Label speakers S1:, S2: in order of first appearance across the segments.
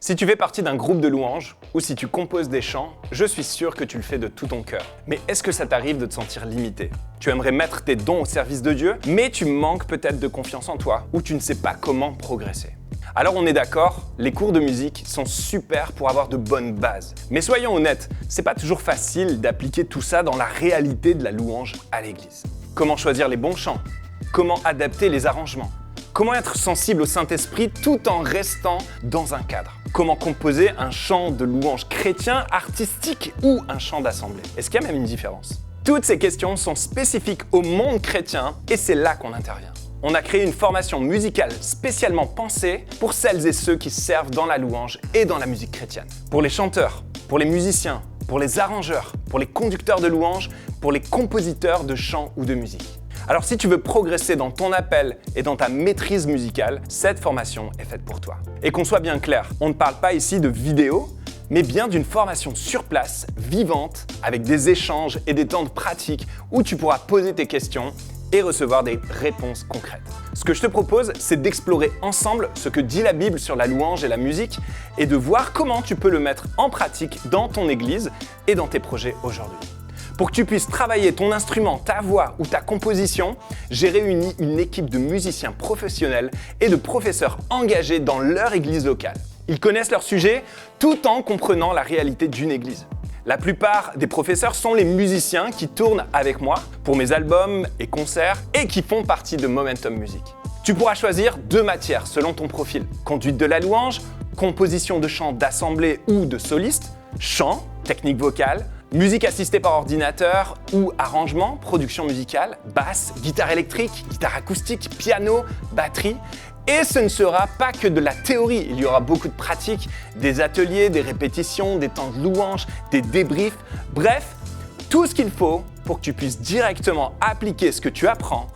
S1: Si tu fais partie d'un groupe de louanges ou si tu composes des chants, je suis sûr que tu le fais de tout ton cœur. Mais est-ce que ça t'arrive de te sentir limité? Tu aimerais mettre tes dons au service de Dieu, mais tu manques peut-être de confiance en toi ou tu ne sais pas comment progresser. Alors on est d'accord, les cours de musique sont super pour avoir de bonnes bases. Mais soyons honnêtes, c'est pas toujours facile d'appliquer tout ça dans la réalité de la louange à l'église. Comment choisir les bons chants? Comment adapter les arrangements? Comment être sensible au Saint-Esprit tout en restant dans un cadre? Comment composer un chant de louange chrétien, artistique ou un chant d'assemblée? Est-ce qu'il y a même une différence? Toutes ces questions sont spécifiques au monde chrétien et c'est là qu'on intervient. On a créé une formation musicale spécialement pensée pour celles et ceux qui servent dans la louange et dans la musique chrétienne. Pour les chanteurs, pour les musiciens, pour les arrangeurs, pour les conducteurs de louange, pour les compositeurs de chants ou de musique. Alors si tu veux progresser dans ton appel et dans ta maîtrise musicale, cette formation est faite pour toi. Et qu'on soit bien clair, on ne parle pas ici de vidéo, mais bien d'une formation sur place, vivante, avec des échanges et des temps de pratique où tu pourras poser tes questions et recevoir des réponses concrètes. Ce que je te propose, c'est d'explorer ensemble ce que dit la Bible sur la louange et la musique et de voir comment tu peux le mettre en pratique dans ton église et dans tes projets aujourd'hui. Pour que tu puisses travailler ton instrument, ta voix ou ta composition, j'ai réuni une équipe de musiciens professionnels et de professeurs engagés dans leur église locale. Ils connaissent leur sujet tout en comprenant la réalité d'une église. La plupart des professeurs sont les musiciens qui tournent avec moi pour mes albums et concerts et qui font partie de Momentum Music. Tu pourras choisir 2 matières selon ton profil. Conduite de la louange, composition de chants d'assemblée ou de soliste, chant, technique vocale, musique assistée par ordinateur ou arrangement, production musicale, basse, guitare électrique, guitare acoustique, piano, batterie. Et ce ne sera pas que de la théorie, il y aura beaucoup de pratiques, des ateliers, des répétitions, des temps de louange, des débriefs, bref, tout ce qu'il faut pour que tu puisses directement appliquer ce que tu apprends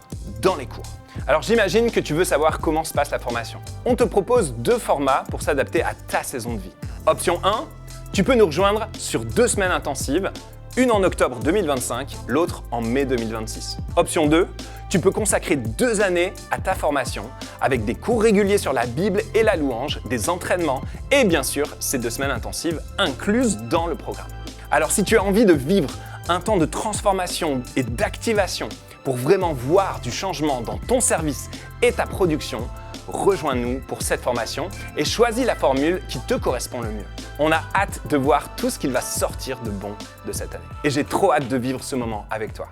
S1: dans les cours. Alors j'imagine que tu veux savoir comment se passe la formation. On te propose 2 formats pour s'adapter à ta saison de vie. Option 1, tu peux nous rejoindre sur 2 semaines intensives, une en octobre 2025, l'autre en mai 2026. Option 2, tu peux consacrer 2 années à ta formation avec des cours réguliers sur la Bible et la louange, des entraînements et bien sûr ces 2 semaines intensives incluses dans le programme. Alors si tu as envie de vivre un temps de transformation et d'activation pour vraiment voir du changement dans ton service et ta production, rejoins-nous pour cette formation et choisis la formule qui te correspond le mieux. On a hâte de voir tout ce qu'il va sortir de bon de cette année. Et j'ai trop hâte de vivre ce moment avec toi.